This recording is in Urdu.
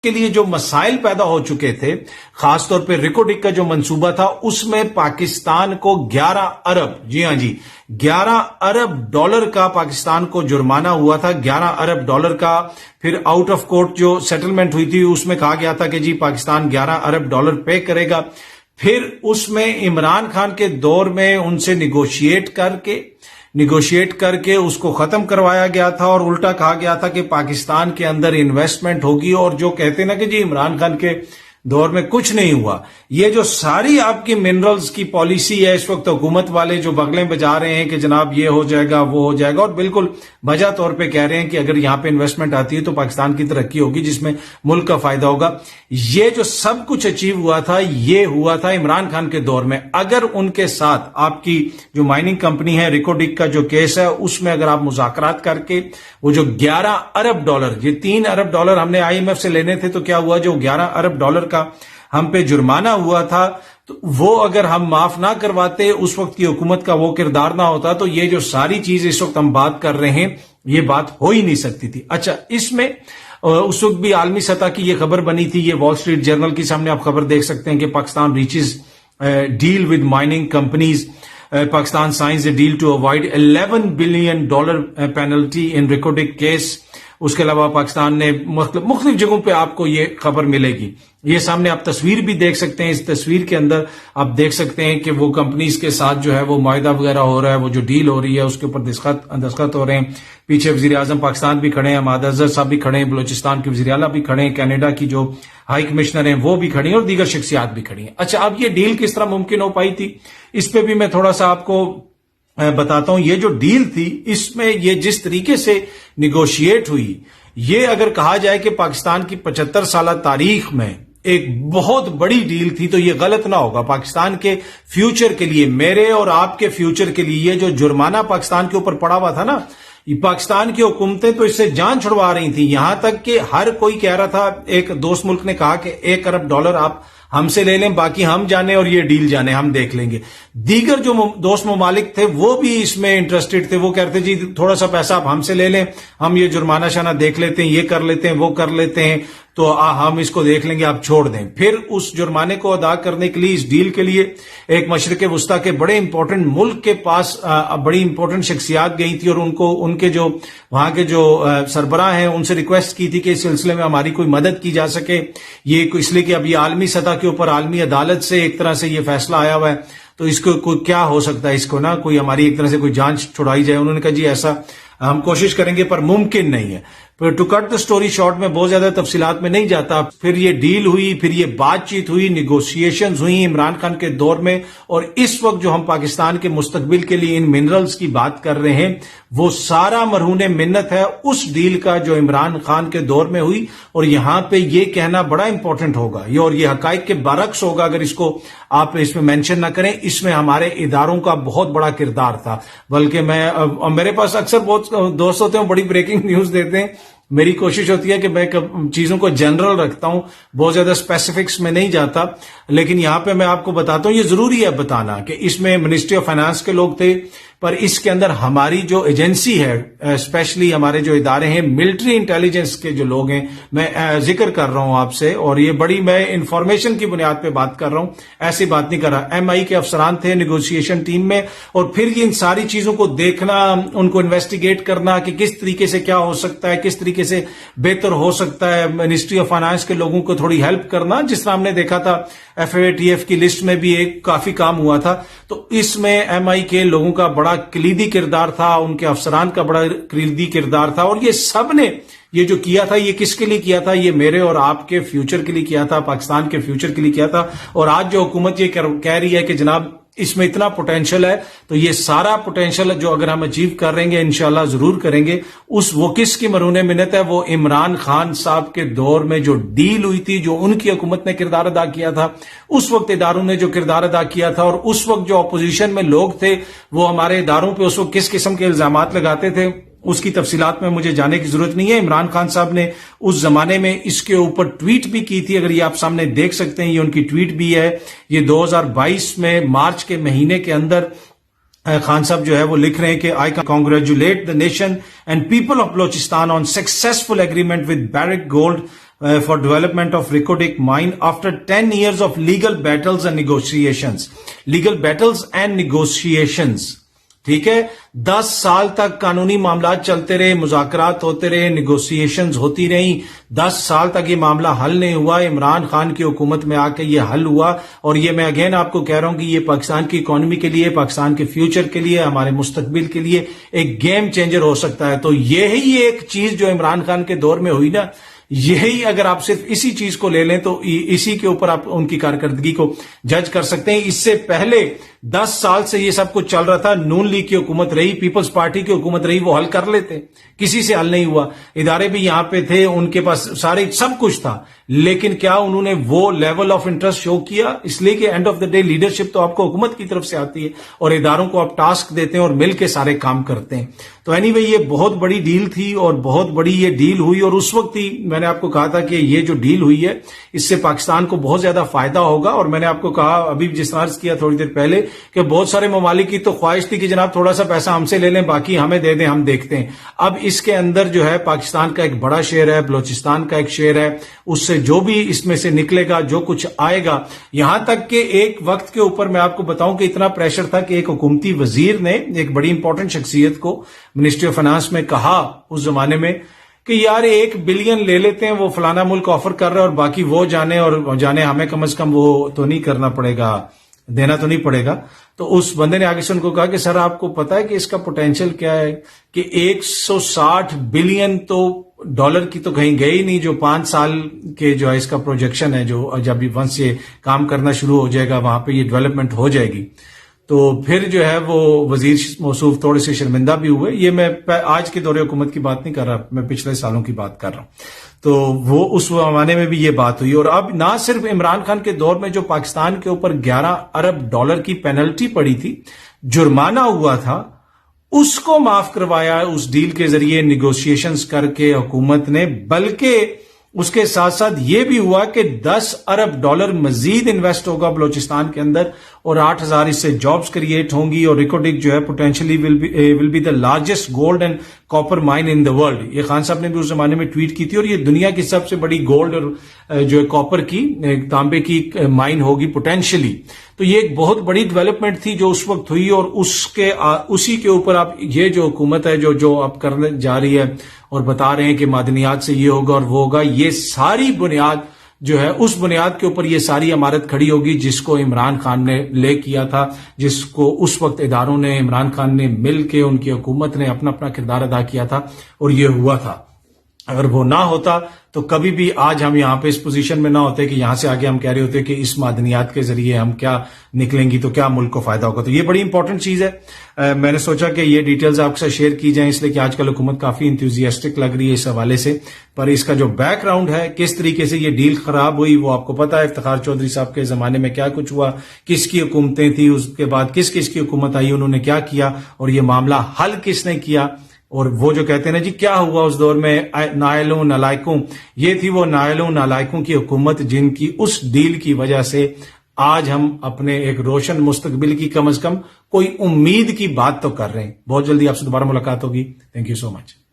کے لیے جو مسائل پیدا ہو چکے تھے، خاص طور پہ ریکوڈک کا جو منصوبہ تھا، اس میں پاکستان کو 11 ارب، جی ہاں جی، 11 ارب ڈالر کا پاکستان کو جرمانہ ہوا تھا، 11 ارب ڈالر کا۔ پھر آؤٹ آف کورٹ جو سیٹلمنٹ ہوئی تھی اس میں کہا گیا تھا کہ جی پاکستان 11 ارب ڈالر پے کرے گا۔ پھر اس میں عمران خان کے دور میں ان سے نیگوشیٹ کر کے اس کو ختم کروایا گیا تھا، اور الٹا کہا گیا تھا کہ پاکستان کے اندر انویسٹمنٹ ہوگی، اور جو کہتے ہیں نا کہ جی عمران خان کے دور میں کچھ نہیں ہوا۔ یہ جو ساری آپ کی منرلز کی پالیسی ہے اس وقت، حکومت والے جو بغلیں بجا رہے ہیں کہ جناب یہ ہو جائے گا وہ ہو جائے گا، اور بالکل وجہ طور پہ کہہ رہے ہیں کہ اگر یہاں پہ انویسٹمنٹ آتی ہے تو پاکستان کی ترقی ہوگی جس میں ملک کا فائدہ ہوگا۔ یہ جو سب کچھ اچیو ہوا تھا یہ ہوا تھا عمران خان کے دور میں۔ اگر ان کے ساتھ آپ کی جو مائننگ کمپنی ہے ریکوڈک کا جو کیس ہے اس میں اگر آپ مذاکرات کر کے وہ جو 11 ارب ڈالر، یہ 3 ارب ڈالر ہم نے آئی ایم ایف سے لینے تھے، تو کیا ہوا جو 11 ارب ڈالر کا ہم پہ جرمانہ ہوا تھا، تو وہ اگر ہم معاف نہ کرواتے، اس وقت کی حکومت کا وہ کردار نہ ہوتا، تو یہ جو ساری چیز اس وقت ہم بات کر رہے ہیں یہ بات ہو ہی نہیں سکتی تھی۔ اچھا، اس میں اس وقت بھی عالمی سطح کی یہ خبر بنی تھی، یہ وال اسٹریٹ جرنل کے سامنے آپ خبر دیکھ سکتے ہیں کہ Pakistan reaches deal with mining companies, Pakistan signs a deal to avoid $11 billion penalty in Reko Diq case. اس کے علاوہ پاکستان نے مختلف جگہوں پہ آپ کو یہ خبر ملے گی۔ یہ سامنے آپ تصویر بھی دیکھ سکتے ہیں، اس تصویر کے اندر آپ دیکھ سکتے ہیں کہ وہ کمپنیز کے ساتھ جو ہے وہ معاہدہ وغیرہ ہو رہا ہے، وہ جو ڈیل ہو رہی ہے اس کے اوپر دستخط ہو رہے ہیں۔ پیچھے وزیر اعظم پاکستان بھی کھڑے ہیں، احمد اظہر صاحب بھی کھڑے ہیں، بلوچستان کے وزیر اعلیٰ بھی کھڑے ہیں، کینیڈا کی جو ہائی کمشنر ہیں وہ بھی کھڑی ہیں، اور دیگر شخصیات بھی کھڑی ہیں۔ اچھا، اب یہ ڈیل کس طرح ممکن ہو پائی تھی، اس پہ بھی میں تھوڑا سا آپ کو بتاتا ہوں۔ یہ جو ڈیل تھی اس میں یہ جس طریقے سے نیگوشیٹ ہوئی، یہ اگر کہا جائے کہ پاکستان کی 75 سالہ تاریخ میں ایک بہت بڑی ڈیل تھی تو یہ غلط نہ ہوگا۔ پاکستان کے فیوچر کے لیے، میرے اور آپ کے فیوچر کے لیے، یہ جو جرمانہ پاکستان کے اوپر پڑا ہوا تھا نا، یہ پاکستان کی حکومتیں تو اس سے جان چھڑوا رہی تھیں، یہاں تک کہ ہر کوئی کہہ رہا تھا، ایک دوست ملک نے کہا کہ 1 ارب ڈالر آپ ہم سے لے لیں، باقی ہم جانے اور یہ ڈیل جانے، ہم دیکھ لیں گے۔ دیگر جو دوست ممالک تھے وہ بھی اس میں انٹرسٹڈ تھے، وہ کہتے جی تھوڑا سا پیسہ آپ ہم سے لے لیں، ہم یہ جرمانہ شانہ دیکھ لیتے ہیں، یہ کر لیتے ہیں، وہ کر لیتے ہیں، تو ہم اس کو دیکھ لیں گے، آپ چھوڑ دیں۔ پھر اس جرمانے کو ادا کرنے کے لیے، اس ڈیل کے لیے، ایک مشرق وسطیٰ کے بڑے امپورٹنٹ ملک کے پاس بڑی امپورٹنٹ شخصیات گئی تھی، اور ان کے جو وہاں کے جو سربراہ ہیں ان سے ریکویسٹ کی تھی کہ اس سلسلے میں ہماری کوئی مدد کی جا سکے۔ یہ اس لیے کہ اب یہ عالمی سطح کے اوپر عالمی عدالت سے ایک طرح سے یہ فیصلہ آیا ہوا ہے، تو اس کو کوئی کیا ہو سکتا ہے، اس کو نا کوئی ہماری ایک طرح سے کوئی جانچ چھڑائی جائے۔ انہوں نے کہا جی ایسا ہم کوشش کریں گے پر ممکن نہیں ہے۔ To cut the story short, میں بہت زیادہ تفصیلات میں نہیں جاتا۔ پھر یہ ڈیل ہوئی، پھر یہ بات چیت ہوئی، نیگوشیشنز ہوئی عمران خان کے دور میں، اور اس وقت جو ہم پاکستان کے مستقبل کے لیے ان منرلز کی بات کر رہے ہیں وہ سارا مرہون منت ہے اس ڈیل کا جو عمران خان کے دور میں ہوئی۔ اور یہاں پہ یہ کہنا بڑا امپورٹنٹ ہوگا، اور یہ حقائق کے برعکس ہوگا اگر اس کو آپ اس میں مینشن نہ کریں۔ اس میں ہمارے اداروں کا بہت بڑا کردار تھا، بلکہ میرے پاس اکثر بہت دوست ہوتے ہیں بڑی بریکنگ نیوز دیتے ہیں، میری کوشش ہوتی ہے کہ میں چیزوں کو جنرل رکھتا ہوں، بہت زیادہ اسپیسیفکس میں نہیں جاتا، لیکن یہاں پہ میں آپ کو بتاتا ہوں، یہ ضروری ہے بتانا کہ اس میں منسٹری آف فائنانس کے لوگ تھے، پر اس کے اندر ہماری جو ایجنسی ہے، اسپیشلی ہمارے جو ادارے ہیں، ملٹری انٹیلیجنس کے جو لوگ ہیں، میں ذکر کر رہا ہوں آپ سے، اور یہ بڑی میں انفارمیشن کی بنیاد پہ بات کر رہا ہوں، ایسی بات نہیں کر رہا۔ ایم آئی کے افسران تھے نیگوشیشن ٹیم میں، اور پھر یہ ان ساری چیزوں کو دیکھنا، ان کو انویسٹیگیٹ کرنا کہ کس طریقے سے کیا ہو سکتا ہے، کس طریقے سے بہتر ہو سکتا ہے، منسٹری آف فائنانس کے لوگوں کو تھوڑی ہیلپ کرنا، جس طرح ہم نے دیکھا تھا FATF کی لسٹ میں بھی ایک کافی کام ہوا تھا۔ تو اس میں ایم آئی کے لوگوں کا بڑا کلیدی کردار تھا، ان کے افسران کا بڑا کلیدی کردار تھا، اور یہ سب نے یہ جو کیا تھا یہ کس کے لیے کیا تھا؟ یہ میرے اور آپ کے فیوچر کے لیے کیا تھا، پاکستان کے فیوچر کے لیے کیا تھا۔ اور آج جو حکومت یہ کہہ رہی ہے کہ جناب اس میں اتنا پوٹینشل ہے، تو یہ سارا پوٹینشل جو اگر ہم اچیو کریں گے انشاءاللہ ضرور کریں گے۔ وہ کس کی مرہون منت ہے؟ وہ عمران خان صاحب کے دور میں جو ڈیل ہوئی تھی، جو ان کی حکومت نے کردار ادا کیا تھا، اس وقت اداروں نے جو کردار ادا کیا تھا، اور اس وقت جو اپوزیشن میں لوگ تھے وہ ہمارے اداروں پہ اس وقت کس قسم کے الزامات لگاتے تھے، اس کی تفصیلات میں مجھے جانے کی ضرورت نہیں ہے۔ عمران خان صاحب نے اس زمانے میں اس کے اوپر ٹویٹ بھی کی تھی، اگر یہ آپ سامنے دیکھ سکتے ہیں، یہ ان کی ٹویٹ بھی ہے۔ یہ 2022 میں مارچ کے مہینے کے اندر خان صاحب جو ہے وہ لکھ رہے ہیں کہ I congratulate the nation and people of Balochistan on successful agreement with Barrick Gold for development of Reko Diq mine after 10 years of legal battles and negotiations. Legal battles and negotiations. ٹھیک ہے, 10 سال تک قانونی معاملات چلتے رہے, مذاکرات ہوتے رہے, نیگوسیشنز ہوتی رہیں, 10 سال تک یہ معاملہ حل نہیں ہوا. عمران خان کی حکومت میں آ کے یہ حل ہوا, اور یہ میں اگین آپ کو کہہ رہا ہوں کہ یہ پاکستان کی اکانومی کے لیے, پاکستان کے فیوچر کے لیے, ہمارے مستقبل کے لیے ایک گیم چینجر ہو سکتا ہے. تو یہی ایک چیز جو عمران خان کے دور میں ہوئی نا, یہی اگر آپ صرف اسی چیز کو لے لیں تو اسی کے اوپر آپ ان کی کارکردگی کو جج کر سکتے ہیں. اس سے پہلے 10 سال سے یہ سب کچھ چل رہا تھا, نون لیگ کی حکومت رہی, پیپلز پارٹی کی حکومت رہی, وہ حل کر لیتے, کسی سے حل نہیں ہوا. ادارے بھی یہاں پہ تھے, ان کے پاس سارے سب کچھ تھا, لیکن کیا انہوں نے وہ لیول آف انٹرسٹ شو کیا؟ اس لیے کہ and of the day leadership تو آپ کو حکومت کی طرف سے آتی ہے, اور اداروں کو آپ ٹاسک دیتے ہیں اور مل کے سارے کام کرتے ہیں. تو اینی وے یہ بہت بڑی ڈیل تھی, اور بہت بڑی یہ ڈیل ہوئی, اور اس وقت ہی میں نے آپ کو کہا تھا کہ یہ جو ڈیل ہوئی ہے اس سے پاکستان کو بہت زیادہ فائدہ ہوگا. اور میں نے آپ کو کہا ابھی جس طرح کیا تھوڑی دیر پہلے کہ بہت سارے ممالک کی تو خواہش تھی کہ جناب تھوڑا سا پیسہ ہم سے لے لیں, باقی ہمیں دے دیں, ہم دیکھتے ہیں. اب اس کے اندر جو ہے پاکستان کا ایک بڑا شیئر ہے, بلوچستان کا ایک شیئر ہے, اس سے جو بھی اس میں سے نکلے گا, جو کچھ آئے گا, یہاں تک کہ ایک وقت کے اوپر میں آپ کو بتاؤں کہ اتنا پریشر تھا کہ ایک حکومتی وزیر نے ایک بڑی امپورٹنٹ شخصیت کو منسٹری آف فائنانس میں کہا اس زمانے میں کہ یار 1 بلین لے لیتے ہیں, وہ فلانا ملک آفر کر رہا ہے, اور باقی وہ جانے, اور جانے ہمیں کم از کم وہ تو نہیں کرنا پڑے گا, دینا تو نہیں پڑے گا. تو اس بندے نے آگے سے ان کو کہا کہ سر آپ کو پتا ہے کہ اس کا پوٹینشیل کیا ہے, کہ 160 بلین تو ڈالر کی تو کہیں گئی نہیں, جو 5 سال کے جو ہے اس کا پروجیکشن ہے, جو جب ونس یہ کام کرنا شروع ہو جائے گا وہاں پہ یہ ڈیولپمنٹ ہو جائے گی. تو پھر جو ہے وہ وزیر موصوف تھوڑے سے شرمندہ بھی ہوئے. یہ میں آج کے دور حکومت کی بات نہیں کر رہا, میں پچھلے سالوں کی بات کر رہا ہوں. تو وہ اس زمانے میں بھی یہ بات ہوئی. اور اب نہ صرف عمران خان کے دور میں جو پاکستان کے اوپر 11 ارب ڈالر کی پینلٹی پڑی تھی, جرمانہ ہوا تھا, اس کو معاف کروایا اس ڈیل کے ذریعے نیگوشیشنز کر کے حکومت نے, بلکہ اس کے ساتھ ساتھ یہ بھی ہوا کہ 10 ارب ڈالر مزید انویسٹ ہوگا بلوچستان کے اندر, اور 8,000 اس سے جابز کریٹ ہوں گی. اور ریکو ڈک جو ہے potentially will be the largest gold and copper mine in the world. یہ خان صاحب نے بھی اس زمانے میں ٹویٹ کی تھی, اور یہ دنیا کی سب سے بڑی گولڈ اور جو ہے کاپر کی, تانبے کی مائن ہوگی پوٹینشلی. تو یہ ایک بہت بڑی ڈیولپمنٹ تھی جو اس وقت ہوئی, اور اسی کے اوپر آپ یہ جو حکومت ہے جو اب کرنے جا رہی ہے اور بتا رہے ہیں کہ معدنیات سے یہ ہوگا اور وہ ہوگا, یہ ساری بنیاد جو ہے اس بنیاد کے اوپر یہ ساری عمارت کھڑی ہوگی جس کو عمران خان نے لے کیا تھا, جس کو اس وقت اداروں نے, عمران خان نے مل کے, ان کی حکومت نے اپنا اپنا کردار ادا کیا تھا, اور یہ ہوا تھا. اگر وہ نہ ہوتا تو کبھی بھی آج ہم یہاں پہ اس پوزیشن میں نہ ہوتے کہ یہاں سے آگے ہم کہہ رہے ہوتے کہ اس معدنیات کے ذریعے ہم کیا نکلیں گی تو کیا ملک کو فائدہ ہوگا. تو یہ بڑی امپورٹنٹ چیز ہے. میں نے سوچا کہ یہ ڈیٹیلز آپ کے ساتھ شیئر کی جائیں, اس لیے کہ آج کل حکومت کافی انتھوزیاسٹک لگ رہی ہے اس حوالے سے, پر اس کا جو بیک گراؤنڈ ہے, کس طریقے سے یہ ڈیل خراب ہوئی, وہ آپ کو پتا ہے. افتخار چودھری صاحب کے زمانے میں کیا کچھ ہوا, کس کی حکومتیں تھیں, اس کے بعد کس کی حکومت آئی, انہوں نے کیا کیا, اور یہ معاملہ حل کس نے کیا. اور وہ جو کہتے ہیں نا جی کیا ہوا اس دور میں, نائلوں نالائکوں, یہ تھی وہ نائلوں نالائکوں کی حکومت جن کی اس ڈیل کی وجہ سے آج ہم اپنے ایک روشن مستقبل کی کم از کم کوئی امید کی بات تو کر رہے ہیں. بہت جلدی آپ سے دوبارہ ملاقات ہوگی. Thank you so much.